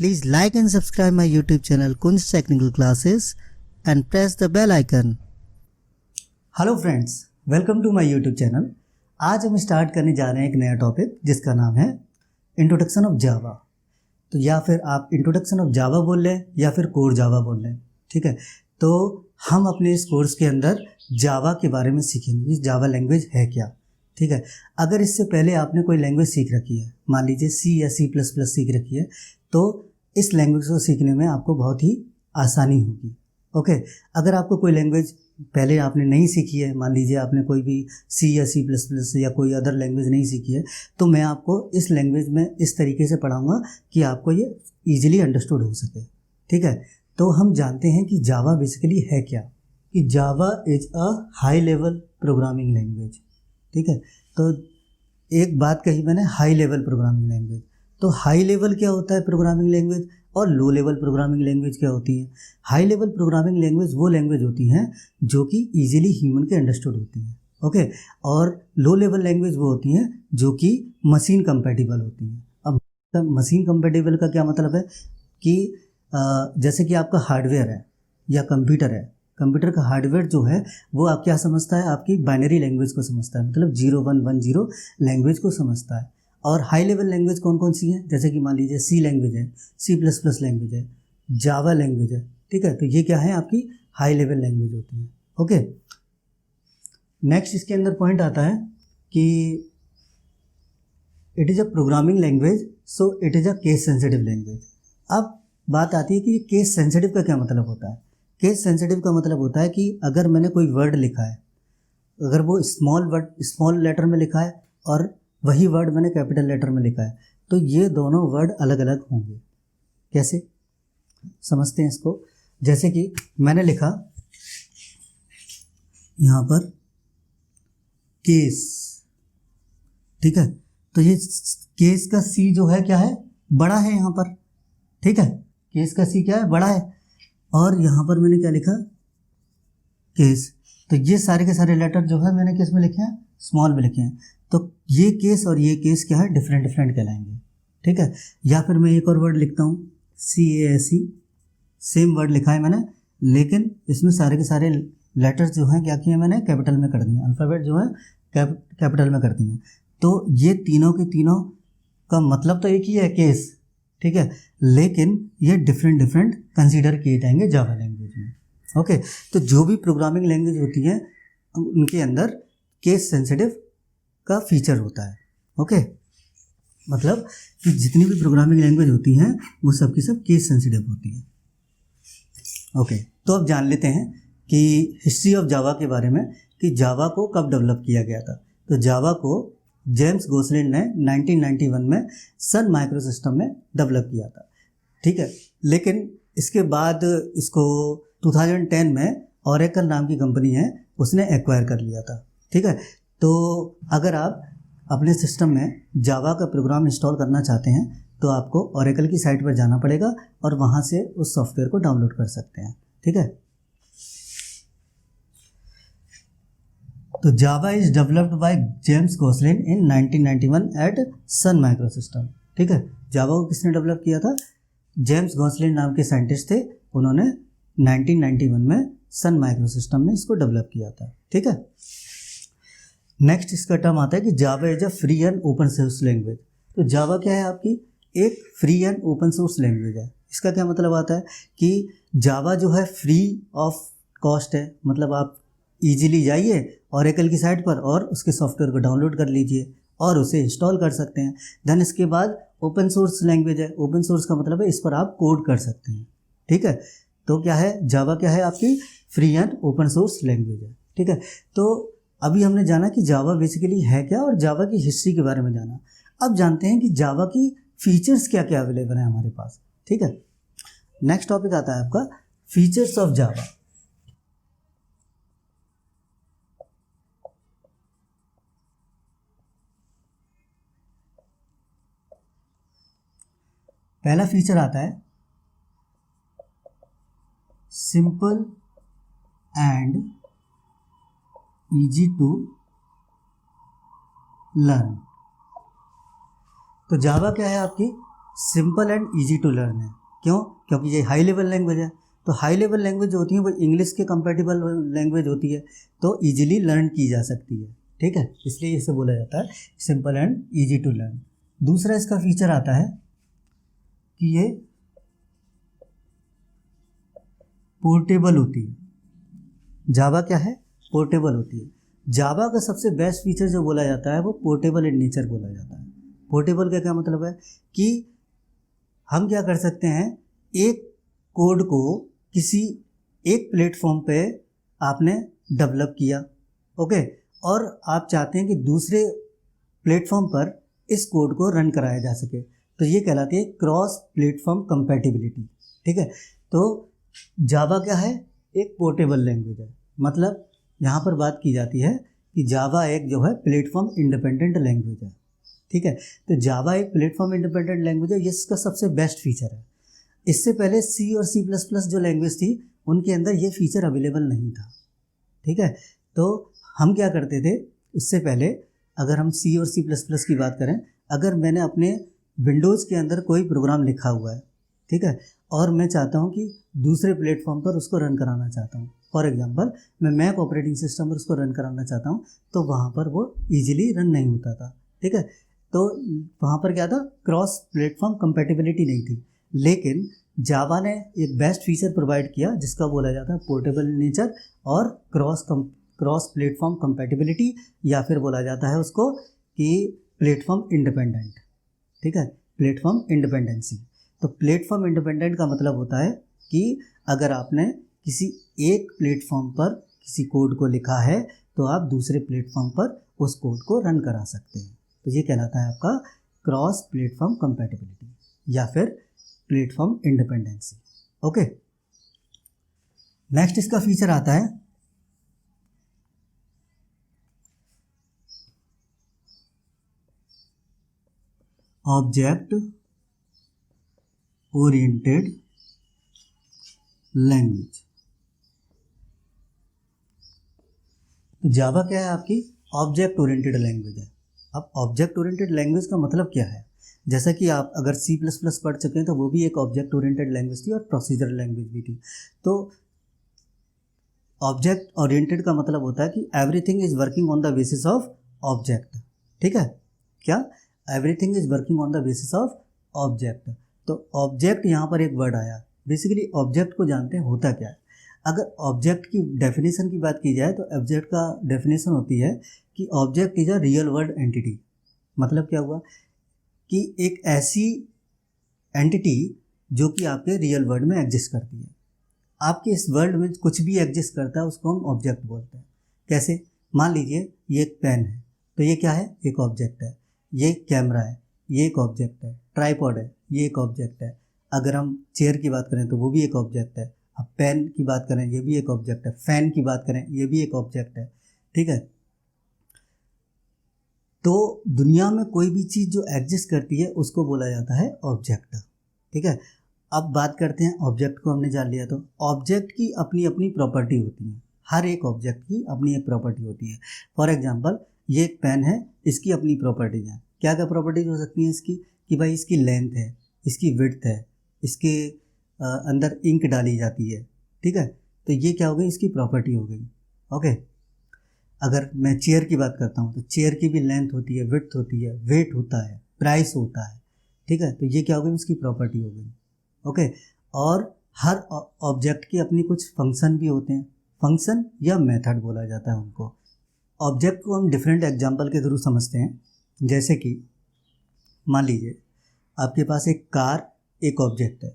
Please like and subscribe my YouTube channel Kunst Technical Classes and press the bell icon. Hello friends, welcome to my YouTube channel. आज हम start करने जा रहे हैं एक नया टॉपिक जिसका नाम है इंट्रोडक्शन ऑफ जावा। तो या फिर आप इंट्रोडक्शन ऑफ जावा बोल लें या फिर कोर जावा बोल लें, ठीक है। तो हम अपने इस कोर्स के अंदर जावा के बारे में सीखेंगे कि जावा लैंग्वेज है क्या, ठीक है। अगर इससे पहले आपने कोई लैंग्वेज सीख रखी है, मान लीजिए सी या C++ सीख रखी है, तो इस लैंग्वेज को सीखने में आपको बहुत ही आसानी होगी। ओके, अगर आपको कोई लैंग्वेज पहले आपने नहीं सीखी है, मान लीजिए आपने कोई भी C या C++ या कोई अदर लैंग्वेज नहीं सीखी है, तो मैं आपको इस लैंग्वेज में इस तरीके से पढ़ाऊँगा कि आपको ये ईजिली अंडरस्टूड हो सके, ठीक है। तो हम जानते हैं कि जावा बेसिकली है क्या, कि Java is a high level programming language, ठीक है। तो एक बात कही मैंने, हाई लेवल प्रोग्रामिंग लैंग्वेज। तो हाई लेवल क्या होता है प्रोग्रामिंग लैंग्वेज, और लो लेवल प्रोग्रामिंग लैंग्वेज क्या होती है। हाई लेवल प्रोग्रामिंग लैंग्वेज वो लैंग्वेज होती हैं जो कि ईजिली ह्यूमन के अंडरस्टूड होती हैं, ओके। और लो लेवल लैंग्वेज वो होती हैं जो कि मशीन कंपैटिबल होती हैं। अब मशीन कंपैटिबल का क्या मतलब है कि जैसे कि आपका हार्डवेयर है या कंप्यूटर है, कंप्यूटर का हार्डवेयर जो है वो आप क्या समझता है, आपकी बाइनरी लैंग्वेज को समझता है, मतलब 0110 लैंग्वेज को समझता है। और हाई लेवल लैंग्वेज कौन कौन सी हैं, जैसे कि मान लीजिए C लैंग्वेज है, C++ लैंग्वेज है, जावा लैंग्वेज है, ठीक है। तो ये क्या है, आपकी हाई लेवल लैंग्वेज होती है, ओके। नेक्स्ट इसके अंदर पॉइंट आता है कि it is a programming language, so it is a case sensitive language. अब बात आती है कि केस सेंसिटिव का क्या मतलब होता है। केस सेंसिटिव का मतलब होता है कि अगर मैंने कोई वर्ड लिखा है, अगर वो स्मॉल लेटर में लिखा है और वही वर्ड मैंने कैपिटल लेटर में लिखा है, तो ये दोनों वर्ड अलग अलग होंगे। कैसे समझते हैं इसको, जैसे कि मैंने लिखा यहाँ पर केस, ठीक है। तो ये केस का C जो है क्या है, बड़ा है यहाँ पर, ठीक है। केस का C क्या है, बड़ा है। और यहाँ पर मैंने क्या लिखा, केस। तो ये सारे के सारे लेटर जो है मैंने किस में लिखे हैं, स्मॉल में लिखे हैं। तो ये केस और ये केस क्या है, डिफरेंट डिफरेंट कहलाएंगे, ठीक है। या फिर मैं एक और वर्ड लिखता हूँ CASE, सेम वर्ड लिखा है मैंने, लेकिन इसमें सारे के सारे लेटर्स जो हैं क्या किए मैंने, कैपिटल में कर दिए, अल्फ़ाबेट जो है कैपिटल में कर दिए। तो ये तीनों के तीनों का मतलब तो एक ही है, केस, ठीक है, लेकिन ये डिफरेंट डिफरेंट कंसीडर किए जाएंगे जावा लैंग्वेज में, ओके। तो जो भी प्रोग्रामिंग लैंग्वेज होती है उनके अंदर केस सेंसिटिव का फीचर होता है, ओके। मतलब कि जितनी भी प्रोग्रामिंग लैंग्वेज होती हैं वो सब की सब केस सेंसिटिव होती है, ओके। तो अब जान लेते हैं कि हिस्ट्री ऑफ जावा के बारे में, कि जावा को कब डेवलप किया गया था। तो जावा को जेम्स गोसलिन ने 1991 में सन माइक्रोसिस्टम में डेवलप किया था, ठीक है। लेकिन इसके बाद इसको 2010 में ओरेकल नाम की कंपनी है उसने एक्वायर कर लिया था, ठीक है। तो अगर आप अपने सिस्टम में जावा का प्रोग्राम इंस्टॉल करना चाहते हैं तो आपको ओरेकल की साइट पर जाना पड़ेगा और वहाँ से उस सॉफ्टवेयर को डाउनलोड कर सकते हैं, ठीक है। तो Java is developed by James Gosling in 1991 at Sun Microsystem, ठीक है। जावा को किसने डेवलप किया था, जेम्स गोसलिन नाम के साइंटिस्ट थे, उन्होंने 1991 में सन माइक्रोसिस्टम में इसको डेवलप किया था, ठीक है। नेक्स्ट इसका टर्म आता है कि Java is a free and open source language. तो जावा क्या है, आपकी एक free and open source language है। इसका क्या मतलब आता है कि जावा जो है फ्री ऑफ कॉस्ट है, मतलब आप इजीली जाइए ओरेकल की साइट पर और उसके सॉफ्टवेयर को डाउनलोड कर लीजिए और उसे इंस्टॉल कर सकते हैं। देन इसके बाद ओपन सोर्स लैंग्वेज है। ओपन सोर्स का मतलब है इस पर आप कोड कर सकते हैं, ठीक है। तो क्या है, जावा क्या है, आपकी free and open source language है, ठीक है। तो अभी हमने जाना कि जावा बेसिकली है क्या और जावा की हिस्ट्री के बारे में जाना। अब जानते हैं कि जावा की फीचर्स क्या क्या अवेलेबल है हमारे पास, ठीक है। नेक्स्ट टॉपिक आता है आपका फीचर्स ऑफ जावा। पहला फीचर आता है simple and easy to learn. तो जावा क्या है, आपकी simple and easy to learn है। क्यों? क्योंकि ये हाई लेवल लैंग्वेज है। तो हाई लेवल लैंग्वेज जो होती है वो इंग्लिश के कंपेटिबल लैंग्वेज होती है, तो ईजिली लर्न की जा सकती है। ठीक है, इसलिए इसे बोला जाता है simple and easy to learn. दूसरा इसका फीचर आता है कि ये पोर्टेबल होती है। जावा क्या है? पोर्टेबल होती है। जावा का सबसे बेस्ट फीचर जो बोला जाता है वो पोर्टेबल इन नेचर बोला जाता है। पोर्टेबल का क्या मतलब है कि हम क्या कर सकते हैं, एक कोड को किसी एक प्लेटफॉर्म पे आपने डेवलप किया, ओके, और आप चाहते हैं कि दूसरे प्लेटफॉर्म पर इस कोड को रन कराया जा सके, तो ये कहलाती है क्रॉस प्लेटफॉर्म कंपैटिबिलिटी। ठीक है, तो जावा क्या है? एक पोर्टेबल लैंग्वेज है। मतलब यहाँ पर बात की जाती है कि जावा एक जो है प्लेटफॉर्म इंडिपेंडेंट लैंग्वेज है। ठीक है, तो जावा एक प्लेटफॉर्म इंडिपेंडेंट लैंग्वेज है, ये इसका सबसे बेस्ट फीचर है। इससे पहले सी और C++ जो लैंग्वेज थी उनके अंदर ये फीचर अवेलेबल नहीं था। ठीक है, तो हम क्या करते थे उससे पहले, अगर हम C और C++ की बात करें, अगर मैंने अपने विंडोज़ के अंदर कोई प्रोग्राम लिखा हुआ है, ठीक है, और मैं चाहता हूँ कि दूसरे प्लेटफॉर्म पर उसको रन कराना चाहता हूँ, फॉर एग्जांपल मैं मैक ऑपरेटिंग सिस्टम पर उसको रन कराना चाहता हूँ, तो वहाँ पर वो इजीली रन नहीं होता था। ठीक है, तो वहाँ पर क्या था? क्रॉस प्लेटफॉर्म कंपैटिबिलिटी नहीं थी। लेकिन जावा ने एक बेस्ट फीचर प्रोवाइड किया जिसका बोला जाता है पोर्टेबल नेचर और क्रॉस प्लेटफॉर्म कंपैटिबिलिटी, या फिर बोला जाता है उसको कि प्लेटफॉर्म इंडिपेंडेंट। ठीक है, प्लेटफॉर्म इंडिपेंडेंसी। तो प्लेटफॉर्म इंडिपेंडेंट का मतलब होता है कि अगर आपने किसी एक प्लेटफॉर्म पर किसी कोड को लिखा है तो आप दूसरे प्लेटफॉर्म पर उस कोड को रन करा सकते हैं। तो ये कहलाता है आपका क्रॉस प्लेटफॉर्म कंपैटिबिलिटी या फिर प्लेटफॉर्म इंडिपेंडेंसी। ओके, नेक्स्ट इसका फीचर आता है ऑब्जेक्ट ओरिएंटेड लैंग्वेज। तो जावा क्या है? आपकी ऑब्जेक्ट ओरिएंटेड लैंग्वेज है। अब ऑब्जेक्ट ओरिएंटेड लैंग्वेज का मतलब क्या है? जैसा कि आप अगर C++ पढ़ चुके हैं तो वो भी एक ऑब्जेक्ट ओरिएंटेड लैंग्वेज थी और प्रोसीजरल लैंग्वेज भी थी। तो ऑब्जेक्ट ओरिएंटेड का मतलब होता है कि everything is working on the basis of object. ठीक है, क्या? Everything is working on the basis of object. तो ऑब्जेक्ट यहाँ पर एक वर्ड आया। बेसिकली ऑब्जेक्ट को जानते हैं होता क्या है। अगर ऑब्जेक्ट की डेफिनेशन की बात की जाए तो ऑब्जेक्ट का डेफिनेशन होती है कि object is a real world entity. मतलब क्या हुआ कि एक ऐसी एंटिटी जो कि आपके रियल वर्ल्ड में एग्जिस्ट करती है। आपके इस वर्ल्ड में कुछ भी एग्जिस्ट करता है उसको हम ऑब्जेक्ट बोलते हैं। कैसे? मान लीजिए ये एक पेन है, तो ये क्या है? एक ऑब्जेक्ट है। ये कैमरा है, ये एक ऑब्जेक्ट है। ट्राइपॉड है, ये एक ऑब्जेक्ट है। अगर हम चेयर की बात करें तो वो भी एक ऑब्जेक्ट है। अब पेन की बात करें, ये भी एक ऑब्जेक्ट है। फैन की बात करें, ये भी एक ऑब्जेक्ट है। ठीक है, तो दुनिया में कोई भी चीज़ जो एग्जिस्ट करती है उसको बोला जाता है ऑब्जेक्ट। ठीक है, अब बात करते हैं, ऑब्जेक्ट को हमने जान लिया, तो ऑब्जेक्ट की अपनी अपनी प्रॉपर्टी होती है। हर एक ऑब्जेक्ट की अपनी एक प्रॉपर्टी होती है। फॉर एग्जांपल ये एक पेन है, इसकी अपनी प्रॉपर्टीज हैं। क्या क्या प्रॉपर्टीज हो सकती हैं इसकी? कि भाई इसकी लेंथ है, इसकी विड्थ है, इसके अंदर इंक डाली जाती है। ठीक है, तो ये क्या हो गई? इसकी प्रॉपर्टी हो गई। ओके, अगर मैं चेयर की बात करता हूँ तो चेयर की भी लेंथ होती है, विड्थ होती है, वेट होता है, प्राइस होता है। ठीक है, तो ये क्या हो गई? इसकी प्रॉपर्टी हो गई। ओके, और हर ऑब्जेक्ट की अपनी कुछ फंक्शन भी होते हैं। फंक्शन या मेथड बोला जाता है उनको। ऑब्जेक्ट को हम डिफरेंट एग्जांपल के थ्रू समझते हैं। जैसे कि मान लीजिए आपके पास एक कार एक ऑब्जेक्ट है।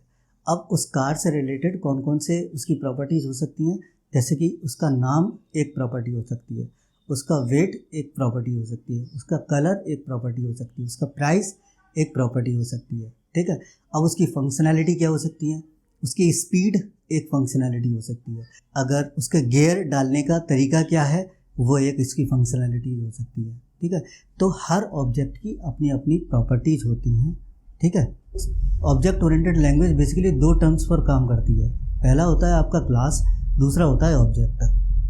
अब उस कार से रिलेटेड कौन कौन से उसकी प्रॉपर्टीज़ हो सकती हैं? जैसे कि उसका नाम एक प्रॉपर्टी हो सकती है, उसका वेट एक प्रॉपर्टी हो सकती है, उसका कलर एक प्रॉपर्टी हो सकती है, उसका प्राइस एक प्रॉपर्टी हो सकती है। ठीक है, अब उसकी फंक्शनैलिटी क्या हो सकती है? उसकी स्पीड एक फंक्शनैलिटी हो सकती है। अगर उसके गियर डालने का तरीका क्या है, वो एक इसकी फंक्शनैलिटी हो सकती है। ठीक है, तो हर ऑब्जेक्ट की अपनी अपनी प्रॉपर्टीज होती हैं। ठीक है, ऑब्जेक्ट ओरिएंटेड लैंग्वेज बेसिकली दो टर्म्स पर काम करती है। पहला होता है आपका क्लास, दूसरा होता है ऑब्जेक्ट।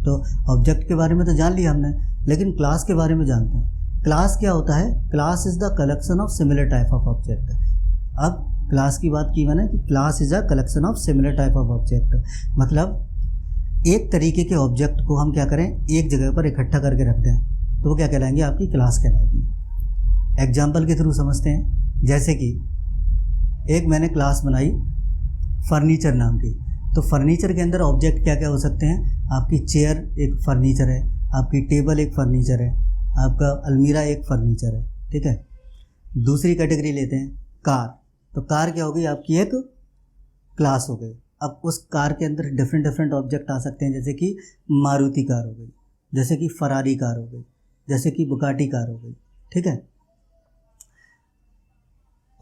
तो ऑब्जेक्ट के बारे में तो जान लिया हमने, लेकिन क्लास के बारे में जानते हैं। क्लास क्या होता है? Class is the collection of similar type of object. अब क्लास की बात की मैंने कि class is a collection of similar type of object, मतलब एक तरीके के ऑब्जेक्ट को हम क्या करें, एक जगह पर इकट्ठा करके रखते हैं तो वो क्या कहलाएंगे, आपकी क्लास कहलाएगी। एग्जाम्पल के थ्रू समझते हैं, जैसे कि एक मैंने क्लास बनाई फर्नीचर नाम की, तो फर्नीचर के अंदर ऑब्जेक्ट क्या क्या हो सकते हैं, आपकी चेयर एक फर्नीचर है, आपकी टेबल एक फर्नीचर है, आपका अलमीरा एक फर्नीचर है, ठीक है। दूसरी कैटेगरी लेते हैं कार, तो कार क्या होगी, आपकी एक क्लास हो गई। अब उस कार के अंदर डिफरेंट डिफरेंट ऑब्जेक्ट आ सकते हैं, जैसे कि मारुति कार हो गई, जैसे कि फरारी कार हो गई, जैसे कि बुगाटी कार हो गई, ठीक है।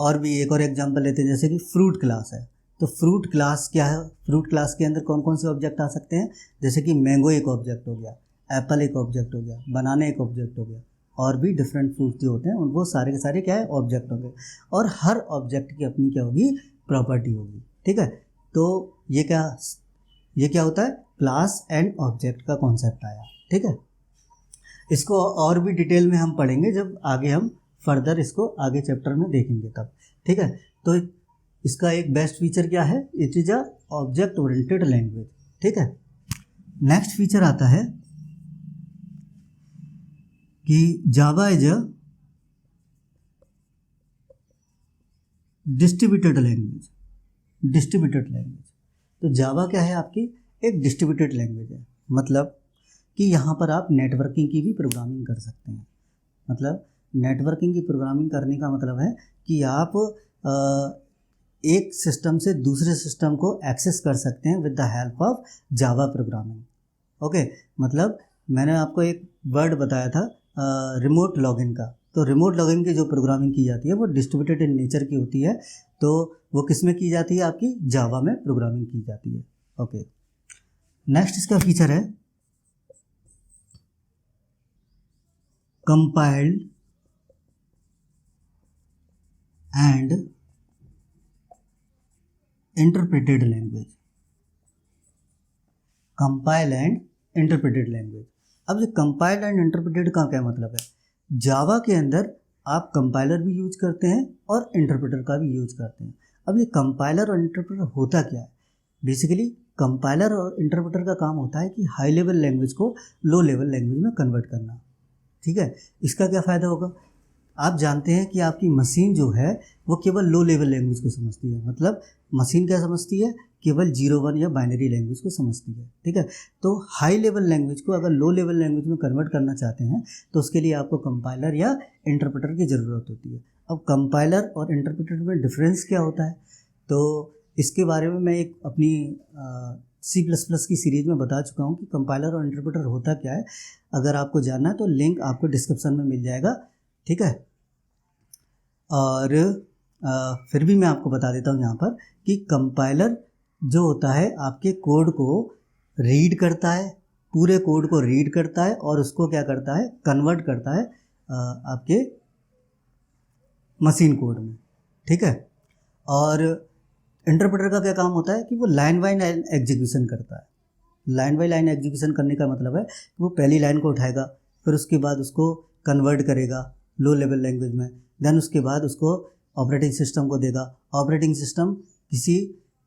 और भी एक और एग्जांपल लेते हैं, जैसे कि फ्रूट क्लास है, तो फ्रूट क्लास क्या है, फ्रूट क्लास के अंदर कौन कौन से ऑब्जेक्ट आ सकते हैं, जैसे कि मैंगो एक ऑब्जेक्ट हो गया, एप्पल एक ऑब्जेक्ट हो गया, बनाना एक ऑब्जेक्ट हो गया, और भी डिफरेंट फ्रूट जो होते हैं उनको सारे के सारे क्या है, ऑब्जेक्ट होंगे। और हर ऑब्जेक्ट की अपनी क्या होगी, प्रॉपर्टी होगी, ठीक है। तो ये क्या होता है, क्लास एंड ऑब्जेक्ट का कॉन्सेप्ट आया, ठीक है। इसको और भी डिटेल में हम पढ़ेंगे जब आगे हम फर्दर इसको आगे चैप्टर में देखेंगे तब, ठीक है। तो इसका एक बेस्ट फीचर क्या है, it is a object oriented language, ठीक है। नेक्स्ट फीचर आता है कि Java is a distributed language. तो जावा क्या है, आपकी एक डिस्ट्रीब्यूटेड लैंग्वेज है, मतलब कि यहाँ पर आप नेटवर्किंग की भी प्रोग्रामिंग कर सकते हैं। मतलब नेटवर्किंग की प्रोग्रामिंग करने का मतलब है कि आप एक सिस्टम से दूसरे सिस्टम को एक्सेस कर सकते हैं with the help of Java programming, okay. मतलब मैंने आपको एक वर्ड बताया था रिमोट लॉगिन का, तो रिमोट लॉगिन की जो प्रोग्रामिंग की जाती है वो डिस्ट्रीब्यूटेड इन नेचर की होती है, तो वो किस में की जाती है, आपकी जावा में प्रोग्रामिंग की जाती है, ओके। नेक्स्ट इसका फीचर है compiled and interpreted language. Compile and interpreted language. अब ये कंपाइल्ड एंड इंटरप्रेटेड का क्या मतलब है, जावा के अंदर आप कंपाइलर भी यूज करते हैं और इंटरप्रेटर का भी यूज करते हैं। अब ये कंपाइलर और इंटरप्रेटर होता क्या है, बेसिकली कंपाइलर और इंटरप्रेटर का काम होता है कि हाई लेवल लैंग्वेज को लो लेवल लैंग्वेज में कन्वर्ट करना, ठीक है। इसका क्या फ़ायदा होगा, आप जानते हैं कि आपकी मशीन जो है वो केवल लो लेवल लैंग्वेज को समझती है, मतलब मशीन क्या समझती है, केवल 0-1 या बाइनरी लैंग्वेज को समझती है, ठीक है। तो हाई लेवल लैंग्वेज को अगर लो लेवल लैंग्वेज में कन्वर्ट करना चाहते हैं तो उसके लिए आपको कंपाइलर या इंटरप्रेटर की ज़रूरत होती है। अब कंपाइलर और इंटरप्रेटर में डिफरेंस क्या होता है, तो इसके बारे में मैं एक अपनी C++ की सीरीज़ में बता चुका हूँ कि कंपाइलर और इंटरप्रेटर होता क्या है। अगर आपको जानना है तो लिंक आपको डिस्क्रिप्शन में मिल जाएगा, ठीक है। और फिर भी मैं आपको बता देता हूँ यहाँ पर कि कंपाइलर जो होता है आपके कोड को रीड करता है, पूरे कोड को रीड करता है और उसको क्या करता है, कन्वर्ट करता है आपके मशीन कोड में, ठीक है। और इंटरप्रेटर का क्या काम होता है कि वो लाइन बाय लाइन एग्जीक्यूशन करता है। लाइन बाय लाइन एग्जीक्यूशन करने का मतलब है कि वो पहली लाइन को उठाएगा, फिर उसके बाद उसको कन्वर्ट करेगा लो लेवल लैंग्वेज में, देन उसके बाद उसको ऑपरेटिंग सिस्टम को देगा, ऑपरेटिंग सिस्टम किसी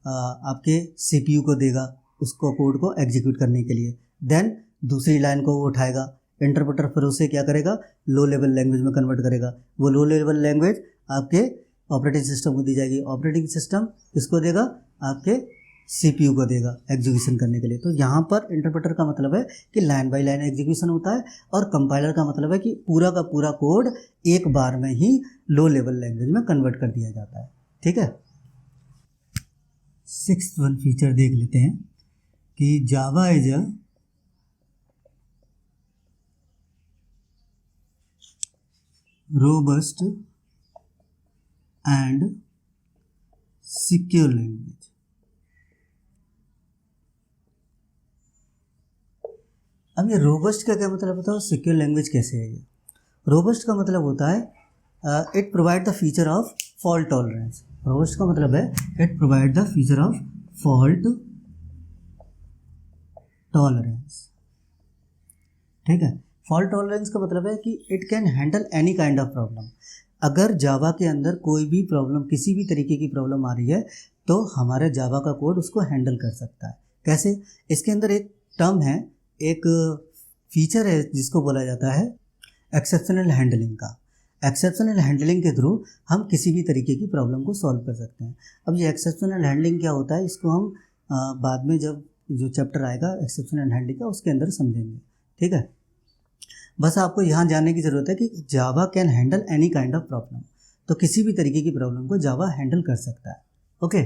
आपके CPU को देगा उसको कोड को एग्जीक्यूट करने के लिए, देन दूसरी लाइन को वो उठाएगा, इंटरप्रेटर फिर उसे क्या करेगा, लो लेवल लैंग्वेज में कन्वर्ट करेगा। वो लो लेवल लैंग्वेज आपके ऑपरेटिंग सिस्टम को दी जाएगी, ऑपरेटिंग सिस्टम किसको देगा, आपके CPU को देगा एग्जीक्यूशन करने के लिए। तो यहाँ पर इंटरप्रेटर का मतलब है कि लाइन बाय लाइन एग्जीक्यूशन होता है, और कंपाइलर का मतलब है कि पूरा का पूरा कोड एक बार में ही लो लेवल लैंग्वेज में कन्वर्ट कर दिया जाता है, ठीक है। 6th वन फीचर देख लेते हैं कि Java is a robust and secure language. अब ये रोबस्ट का क्या मतलब होता है और सिक्योर लैंग्वेज कैसे है। ये रोबस्ट का मतलब होता है it provide the feature of fault tolerance. Robust का मतलब है it provide the feature of fault tolerance, ठीक है। फॉल्ट टॉलरेंस का मतलब है कि it can handle any kind of problem. अगर जावा के अंदर कोई भी प्रॉब्लम, किसी भी तरीके की प्रॉब्लम आ रही है तो हमारे जावा का कोड उसको हैंडल कर सकता है। कैसे? इसके अंदर एक टर्म है, एक फीचर है जिसको बोला जाता है एक्सेप्शनल हैंडलिंग का। एक्सेप्शनल हैंडलिंग के थ्रू हम किसी भी तरीके की प्रॉब्लम को सॉल्व कर सकते हैं। अब ये एक्सेप्शनल हैंडलिंग क्या होता है, इसको हम बाद में जब जो चैप्टर आएगा एक्सेप्शनल हैंडलिंग का उसके अंदर समझेंगे। ठीक है, बस आपको यहाँ जानने की ज़रूरत है कि Java can handle any kind of problem. तो किसी भी तरीके की प्रॉब्लम को जावा हैंडल कर सकता है। ओके,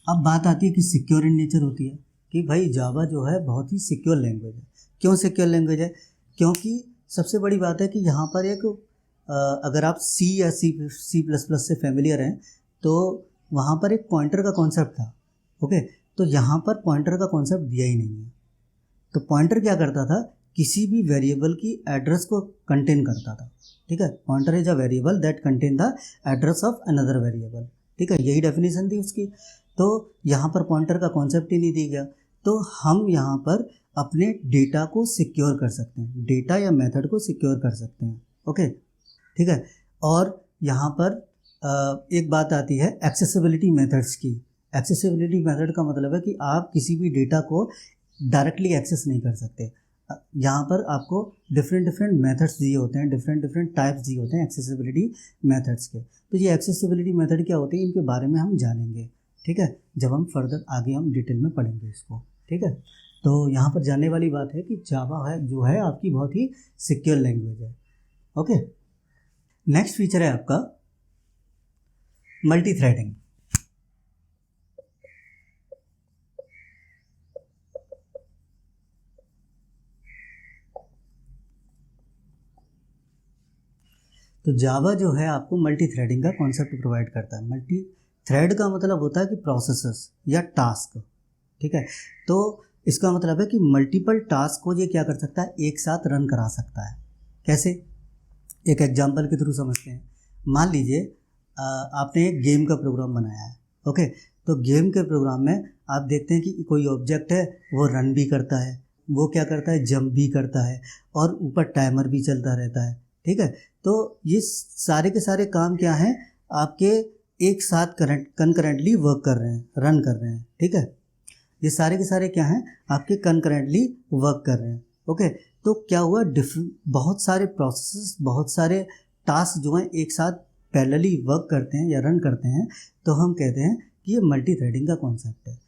अब बात आती है कि सिक्योर इन नेचर होती है कि भाई जावा जो है बहुत ही सिक्योर लैंग्वेज है। क्यों सिक्योर लैंग्वेज है? क्योंकि सबसे बड़ी बात है कि यहाँ पर एक अगर आप सी या सी प्लस प्लस से फेमिलियर हैं तो वहाँ पर एक पॉइंटर का कॉन्सेप्ट था। ओके, तो यहाँ पर पॉइंटर का कॉन्सेप्ट दिया ही नहीं है। तो पॉइंटर क्या करता था, किसी भी वेरिएबल की एड्रेस को कंटेन करता था। ठीक है, pointer is a variable that contain the address of another variable. ठीक है, यही डेफिनेशन थी उसकी। तो यहाँ पर पॉइंटर का कॉन्सेप्ट ही नहीं दिया गया, तो हम यहाँ पर अपने डेटा को सिक्योर कर सकते हैं, डेटा या मेथड को सिक्योर कर सकते हैं। ओके, ठीक है। और यहाँ पर एक बात आती है एक्सेसिबिलिटी मेथड्स की। एक्सेसिबिलिटी मेथड का मतलब है कि आप किसी भी डेटा को डायरेक्टली एक्सेस नहीं कर सकते। यहाँ पर आपको डिफरेंट मेथड्स दिए होते हैं, डिफरेंट टाइप्स दिए होते हैं एक्सेसिबिलिटी मेथड्स के। तो ये एक्सेसिबिलिटी मेथड क्या होते हैं, इनके बारे में हम जानेंगे। ठीक है, जब हम फर्दर आगे हम डिटेल में पढ़ेंगे इसको। ठीक है, तो यहाँ पर जानने वाली बात है कि जावा है जो है आपकी बहुत ही सिक्योर लैंग्वेज है। ओके, नेक्स्ट फीचर है आपका मल्टी थ्रेडिंग। तो जावा जो है आपको मल्टी थ्रेडिंग का कॉन्सेप्ट प्रोवाइड करता है। मल्टी थ्रेड का मतलब होता है कि प्रोसेसेस या टास्क। ठीक है, तो इसका मतलब है कि मल्टीपल टास्क को ये क्या कर सकता है, एक साथ रन करा सकता है। कैसे? एक एग्जांपल के थ्रू समझते हैं। मान लीजिए आपने एक गेम का प्रोग्राम बनाया है। ओके, तो गेम के प्रोग्राम में आप देखते हैं कि कोई ऑब्जेक्ट है वो रन भी करता है, वो क्या करता है, जंप भी करता है, और ऊपर टाइमर भी चलता रहता है। ठीक है, तो ये सारे के सारे काम क्या हैं, आपके एक साथ कंकरेंटली वर्क कर रहे हैं, रन कर रहे हैं। ठीक है, ये सारे के सारे क्या हैं, आपके कंकरेंटली वर्क कर रहे हैं। ओके, तो क्या हुआ, बहुत सारे प्रोसेसेस, बहुत सारे टास्क जो हैं एक साथ पैरेलली वर्क करते हैं या रन करते हैं, तो हम कहते हैं कि ये मल्टी थ्रेडिंग का कॉन्सेप्ट है।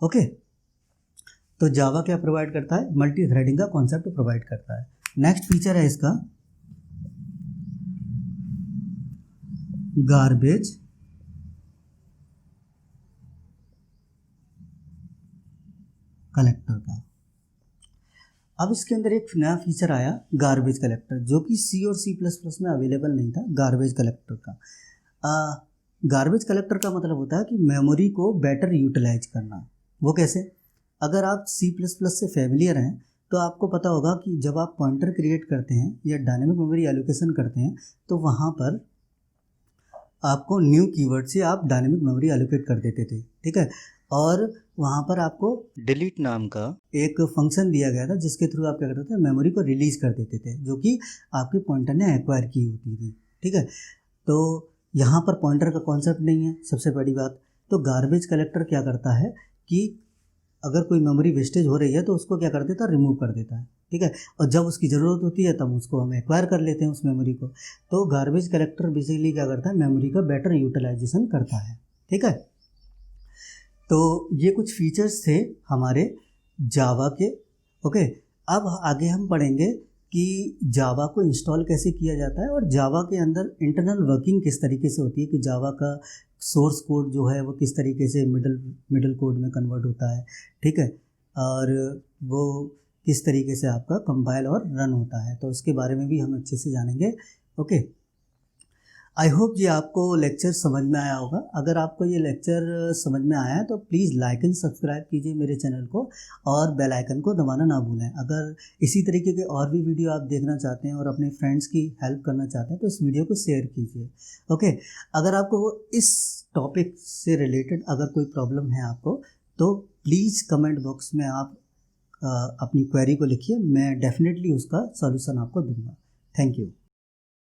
ओके, तो जावा क्या प्रोवाइड करता है, मल्टी थ्रेडिंग का कॉन्सेप्ट प्रोवाइड करता है। नेक्स्ट फीचर है इसका गार्बेज कलेक्टर का। अब इसके अंदर एक नया फीचर आया गार्बेज कलेक्टर, जो कि सी और सी प्लस प्लस में अवेलेबल नहीं था। गार्बेज कलेक्टर का गार्बेज कलेक्टर का मतलब होता है कि मेमोरी को बेटर यूटिलाइज करना। वो कैसे? अगर आप सी प्लस प्लस से फेमिलियर हैं तो आपको पता होगा कि जब आप पॉइंटर क्रिएट करते हैं या डायनेमिक मेमोरी एलोकेशन करते हैं तो वहाँ पर आपको न्यू कीवर्ड से आप डायनेमिक मेमोरी एलोकेट कर देते थे। ठीक है, और वहाँ पर आपको डिलीट नाम का एक फंक्शन दिया गया था जिसके थ्रू आप क्या करते थे, मेमोरी को रिलीज कर देते थे, जो कि आपके पॉइंटर ने एक्वायर की होती थी। ठीक है, तो यहाँ पर पॉइंटर का कॉन्सेप्ट नहीं है, सबसे बड़ी बात। तो गार्बेज कलेक्टर क्या करता है कि अगर कोई मेमोरी वेस्टेज हो रही है तो उसको क्या कर देता है, रिमूव कर देता है। ठीक है, और जब उसकी ज़रूरत होती है तब उसको हम एक्वायर कर लेते हैं उस मेमोरी को। तो गार्बेज कलेक्टर बेसिकली क्या करता है, मेमोरी का बेटर यूटिलाइजेशन करता है। ठीक है, तो ये कुछ फीचर्स थे हमारे जावा के। ओके, अब आगे हम पढ़ेंगे कि जावा को इंस्टॉल कैसे किया जाता है और जावा के अंदर इंटरनल वर्किंग किस तरीके से होती है, कि जावा का सोर्स कोड जो है वो किस तरीके से मिडल कोड में कन्वर्ट होता है। ठीक है, और वो किस तरीके से आपका कंपाइल और रन होता है, तो इसके बारे में भी हम अच्छे से जानेंगे। ओके, आई होप ये आपको लेक्चर समझ में आया होगा। अगर आपको ये लेक्चर समझ में आया है तो प्लीज़ लाइक एंड सब्सक्राइब कीजिए मेरे चैनल को और बेल आइकन को दबाना ना भूलें। अगर इसी तरीके के और भी वीडियो आप देखना चाहते हैं और अपने फ्रेंड्स की हेल्प करना चाहते हैं तो इस वीडियो को शेयर कीजिए। ओके, अगर आपको इस टॉपिक से रिलेटेड अगर कोई प्रॉब्लम है आपको, तो प्लीज़ कमेंट बॉक्स में आप अपनी क्वेरी को लिखिए, मैं डेफिनेटली उसका सॉल्यूशन आपको दूंगा। Thank you.